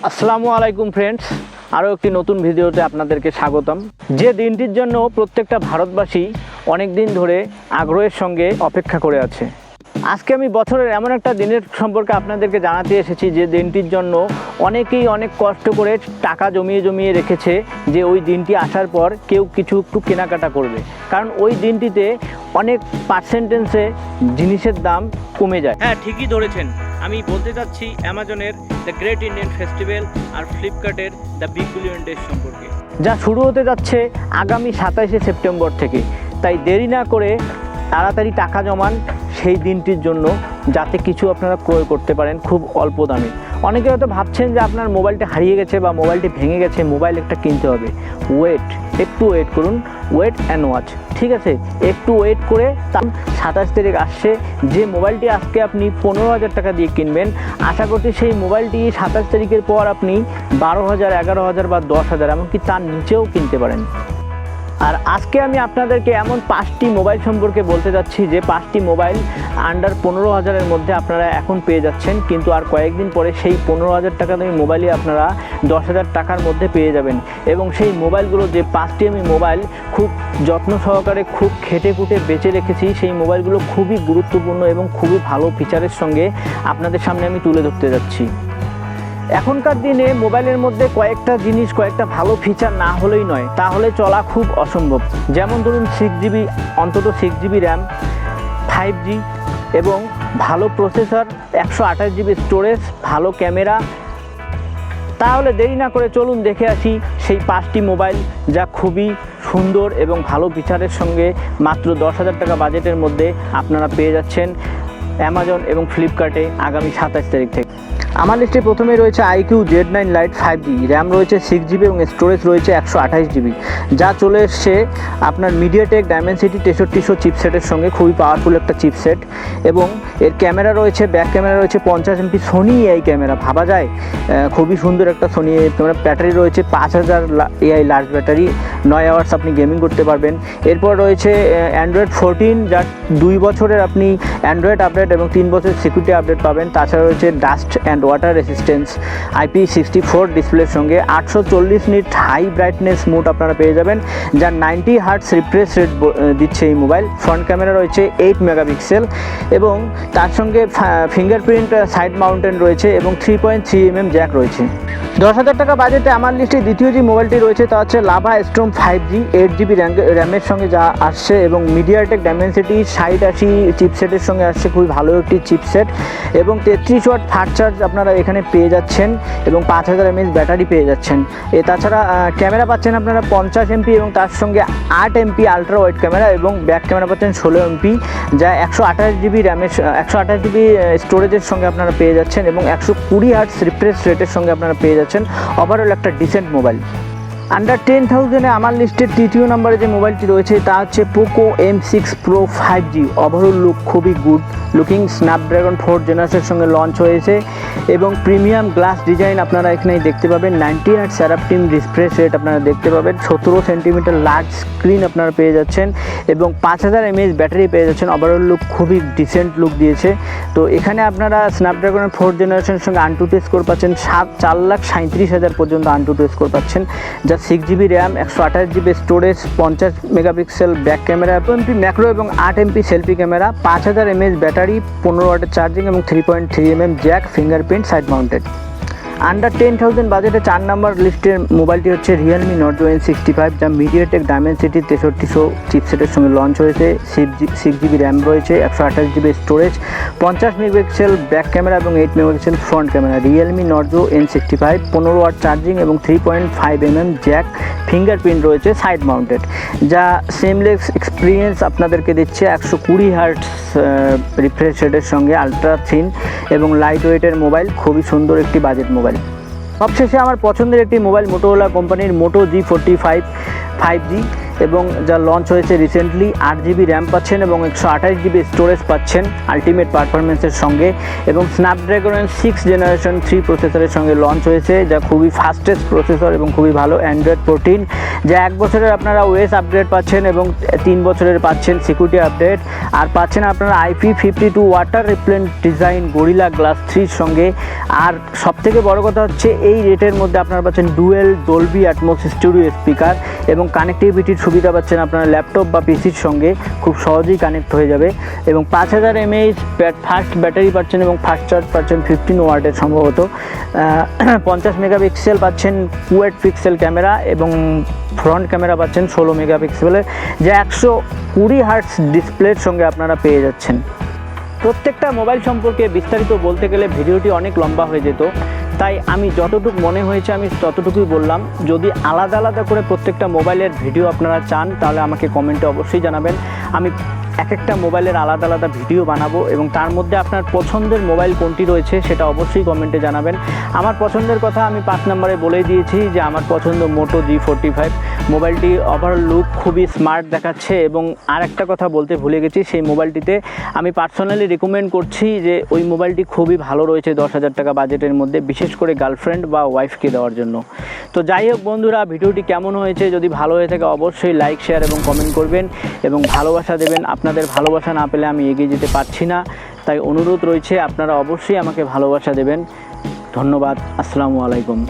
আসসালামু আলাইকুম ফ্রেন্ডস, আরও একটি নতুন ভিডিওতে আপনাদেরকে স্বাগতম। যে দিনটির জন্য প্রত্যেকটা ভারতবাসী অনেক দিন ধরে আগ্রহের সঙ্গে অপেক্ষা করে আছে, আজকে আমি বছরের এমন একটা দিনের সম্পর্কে আপনাদেরকে জানাতে এসেছি যে দিনটির জন্য অনেকেই অনেক কষ্ট করে টাকা জমিয়ে রেখেছে যে ওই দিনটি আসার পর কেউ কিছু একটু কেনাকাটা করবে, কারণ ওই দিনটিতে অনেক পার্সেন্টেন্সে জিনিসের দাম কমে যায়। হ্যাঁ, ঠিকই ধরেছেন, আমি বলতে চাচ্ছি অ্যামাজনের দ্য গ্রেট ইন্ডিয়ান ফেস্টিভ্যাল আর ফ্লিপকার্টের দ্য বিগ বিলিয়ন ডেজ সম্পর্কে, যা শুরু হতে যাচ্ছে আগামী 27শে সেপ্টেম্বর থেকে। তাই দেরি না করে তাড়াতাড়ি টাকা জমান সেই দিনটির জন্য, যাতে কিছু আপনারা ক্রয় করতে পারেন খুব অল্প দামে। অনেকে হয়তো ভাবছেন যে আপনার মোবাইলটা হারিয়ে গেছে বা মোবাইলটি ভেঙে গেছে, মোবাইল একটা কিনতে হবে। একটু ওয়েট করুন, ওয়েট অ্যান্ড ওয়াচ, ঠিক আছে? একটু ওয়েট করে 27 তারিখ আসছে, যে মোবাইলটি আজকে আপনি 15,000 টাকা দিয়ে কিনবেন, আশা করছি সেই মোবাইলটি 27 তারিখের পর আপনি 12,000, 11,000 বা 10,000 এমনকি তার নিচেও কিনতে পারেন। আর আজকে আমি আপনাদেরকে এমন 5টি মোবাইল সম্পর্কে বলতে যাচ্ছি যে 5টি মোবাইল আন্ডার 15,000-এর মধ্যে আপনারা এখন পেয়ে যাচ্ছেন, কিন্তু আর কয়েকদিন পরে সেই 15,000 টাকা দামি মোবাইলই আপনারা 10,000 টাকার মধ্যে পেয়ে যাবেন। এবং সেই মোবাইলগুলো, যে 5টি আমি মোবাইল খুব যত্ন সহকারে খুব খেটে খুঁটে বেছে রেখেছি, সেই মোবাইলগুলো খুবই গুরুত্বপূর্ণ এবং খুবই ভালো ফিচারের সঙ্গে আপনাদের সামনে আমি তুলে ধরতে যাচ্ছি। এখনকার দিনে মোবাইলের মধ্যে কয়েকটা জিনিস, কয়েকটা ভালো ফিচার না হলেই নয়, তাহলে চলা খুব অসম্ভব। যেমন ধরুন 6GB, অন্তত 6GB র্যাম, 5G এবং ভালো প্রসেসর, 128GB স্টোরেজ, ভালো ক্যামেরা। তাহলে দেরি না করে চলুন দেখে আসি সেই 5টি মোবাইল যা খুবই সুন্দর এবং ভালো ফিচারের সঙ্গে মাত্র 10,000 টাকা বাজেটের মধ্যে আপনারা পেয়ে যাচ্ছেন অ্যামাজন এবং ফ্লিপকার্টে আগামী 27 তারিখ থেকে। আমার লিস্টে প্রথমেই রয়েছে IQ Z9 Lite 5G, RAM রয়েছে 6GB এবং স্টোরেজ রয়েছে 128GB, যা চলে এসছে আপনার মিডিয়াটেক ডায়মেনসিটি 6300 চিপসেটের সঙ্গে, খুবই পাওয়ারফুল একটা চিপসেট। এবং এর ক্যামেরা রয়েছে, ব্যাক ক্যামেরা রয়েছে 50MP সোনি AI ক্যামেরা, ভাবা যায়? খুবই সুন্দর একটা সোনি AI ক্যামেরা। ব্যাটারি রয়েছে 5000 AI লার্জ ব্যাটারি, 9 আওয়ার্স আপনি গেমিং করতে পারবেন। এরপর রয়েছে অ্যান্ড্রয়েড 14, যার 2 বছরের আপনি অ্যান্ড্রয়েড আপডেট এবং 3 বছরের সিকিউরিটি আপডেট পাবেন। তাছাড়া রয়েছে dust and water resistance IP64 ডিসপ্লের সঙ্গে 840 নিট হাই ব্রাইটনেস মোড আপনারা পেয়ে যাবেন, যার 90 হার্টস রিফ্রেশ রেট দিচ্ছে এই মোবাইল। ফ্রন্ট ক্যামেরা রয়েছে 8 মেগাপিক্সেল এবং তার সঙ্গে ফিঙ্গারপ্রিন্ট সাইড মাউন্টেন রয়েছে এবং 3.3mm জ্যাক রয়েছে। 10,000 টাকা বাজেটে আমার লিস্টে দ্বিতীয় যে মোবাইলটি রয়েছে তা হচ্ছে লাভা স্টর্ম 5G, 8GB র্যামের সঙ্গে যা আসছে এবং মিডিয়াটেক ডায়মেনসিটি 6080 চিপসেটের সঙ্গে আসছে, খুবই ভালো একটি চিপসেট। এবং 33 ওয়াট ফাস্ট চার্জ আপনারা এখানে পেয়ে যাচ্ছেন এবং 5000 mAh ব্যাটারি পেয়ে যাচ্ছেন। তাছাড়া ক্যামেরা পাচ্ছেন আপনারা 50MP এবং তার সঙ্গে 8MP আলট্রা ওয়াইড ক্যামেরা এবং ব্যাক ক্যামেরা পাচ্ছেন 16MP, যা 128GB র্যামের 128GB স্টোরেজের সঙ্গে আপনারা পেয়ে যাচ্ছেন এবং 120 হার্টস রিফ্রেশ রেটের সঙ্গে আপনারা পেয়ে যাচ্ছেন। ওভারঅল একটা ডিসেন্ট মোবাইল। আন্ডার 10,000-এ আমার লিস্টের তৃতীয় নম্বরে যে মোবাইলটি রয়েছে তা হচ্ছে Poco M6 Pro 5G। Overall look খুবই গুড লুকিং, স্ন্যাপড্রাগন 4 জেনারেশনের সঙ্গে লঞ্চ হয়েছে এবং প্রিমিয়াম গ্লাস ডিজাইন আপনারা এখানেই দেখতে পাবেন। 90 হার্টস অ্যাডাপটিভ রিফ্রেশ রেট আপনারা দেখতে পাবেন। 17 সেন্টিমিটার লার্জ স্ক্রিন আপনারা পেয়ে যাচ্ছেন এবং 5000 mAh ব্যাটারি পেয়ে যাচ্ছেন। ওভারঅল লুক খুবই ডিসেন্ট লুক দিয়েছে। তো এখানে আপনারা স্ন্যাপড্রাগনের 4 জেনারেশনের সঙ্গে AnTuTu স্কোর পাচ্ছেন, 4,37,000 পর্যন্ত AnTuTu স্কোর পাচ্ছেন, যা 6GB RAM, 128GB storage, 50 megapixel back camera, 2MP macro এবং 8MP selfie camera, 5000 mAh battery, 15 ওয়াটের চার্জিং এবং 3.3mm Jack, fingerprint side mounted. Under 10,000 বাজেটে 4 নম্বর লিস্টের মোবাইলটি হচ্ছে রিয়েলমি নর্জো N65, যা মিডিয়াটেক ডায়মেনসিটি 6300 চিপসেটের সঙ্গে লঞ্চ হয়েছে। 6GB র্যাম রয়েছে, 128GB storage, 50 megapixel back camera এবং 8 megapixel front camera. Realme Narzo N65, 15 watt charging এবং 3.5mm জ্যাক, ফিঙ্গারপ্রিন্ট রয়েছে সাইড মাউন্টেড, যা সিমলেস এক্সপিরিয়েন্স আপনাদেরকে দিচ্ছে। 120 হার্টস রিফ্রেশ রেটের সঙ্গে আলট্রা থিন এবং লাইট ওয়েটের মোবাইল, খুবই সুন্দর একটি বাজেট মোবাইল। সবশেষে আমার পছন্দের একটি মোবাইল মোটোরোলা কোম্পানির মোটো G45 5G। এবং যা লঞ্চ হয়েছে রিসেন্টলি। 8GB র্যাম পাচ্ছেন এবং 128GB স্টোরেজ পাচ্ছেন আলটিমেট পারফরমেন্সের সঙ্গে, এবং স্ন্যাপড্রাগনের 6th জেনারেশন 3 প্রসেসরের সঙ্গে লঞ্চ হয়েছে, যা খুবই ফাস্টেস্ট প্রসেসর এবং খুবই ভালো অ্যান্ড্রয়েড 14, যা 1 বছরের আপনারা ওএস আপডেট পাচ্ছেন এবং 3 বছরের পাচ্ছেন সিকিউরিটি আপডেট, আর পাচ্ছেন আপনারা IP52 water repellent design Gorilla glass 3 সঙ্গে। আর সবথেকে বড় কথা হচ্ছে এই রেটের মধ্যে আপনারা পাচ্ছেন dual Dolby atoms studio speaker এবং কানেক্টিভিটির সুবিধা পাচ্ছেন আপনারা ল্যাপটপ বা পিসির সঙ্গে খুব সহজেই কানেক্ট হয়ে যাবে, এবং 5000 mAh ফাস্ট ব্যাটারি পাচ্ছেন এবং ফাস্ট চার্জ পাচ্ছেন 15 ওয়াটের সম্ভবত। 50 মেগাপিক্সেল পাচ্ছেন কুয়েট পিক্সেল ক্যামেরা এবং ফ্রন্ট ক্যামেরা পাচ্ছেন 16 মেগাপিক্সেলের, যা 120 হার্টস ডিসপ্লের সঙ্গে আপনারা পেয়ে যাচ্ছেন। প্রত্যেকটা মোবাইল সম্পর্কে বিস্তারিত বলতে গেলে ভিডিওটি অনেক লম্বা হয়ে যেত, তাই আমি যতটুকু মনে হয়েছে আমি ততটুকুই বললাম। যদি আলাদা আলাদা করে প্রত্যেকটা মোবাইলের ভিডিও আপনারা চান তাহলে আমাকে কমেন্টে অবশ্যই জানাবেন। আমি এক একটা মোবাইলের আলাদা আলাদা ভিডিও বানাবো এবং তার মধ্যে আপনার পছন্দের মোবাইল কোনটি রয়েছে সেটা অবশ্যই কমেন্টে জানাবেন। আমার পছন্দের কথা আমি 5 নম্বরে বলেই দিয়েছি যে আমার পছন্দ মোটো G45। মোবাইলটি ওভারঅল লুক খুবই স্মার্ট দেখাচ্ছে, এবং আর একটা কথা বলতে ভুলে গেছি, সেই মোবাইলটিতে আমি পার্সোনালি রেকমেন্ড করছি যে ওই মোবাইলটি খুবই ভালো রয়েছে 10,000 টাকা বাজেটের মধ্যে, বিশেষ করে গার্লফ্রেন্ড বা ওয়াইফকে দেওয়ার জন্য। তো যাই হোক বন্ধুরা, ভিডিওটি কেমন হয়েছে, যদি ভালো হয়ে থাকে অবশ্যই লাইক, শেয়ার এবং কমেন্ট করবেন এবং ভালোবাসা দেবেন। আপনাদের ভালোবাসা না পেলে আমি এগিয়ে যেতে পারছি না, তাই অনুরোধ রয়েছে আপনারা অবশ্যই আমাকে ভালোবাসা দেবেন। ধন্যবাদ। আসসালামু আলাইকুম।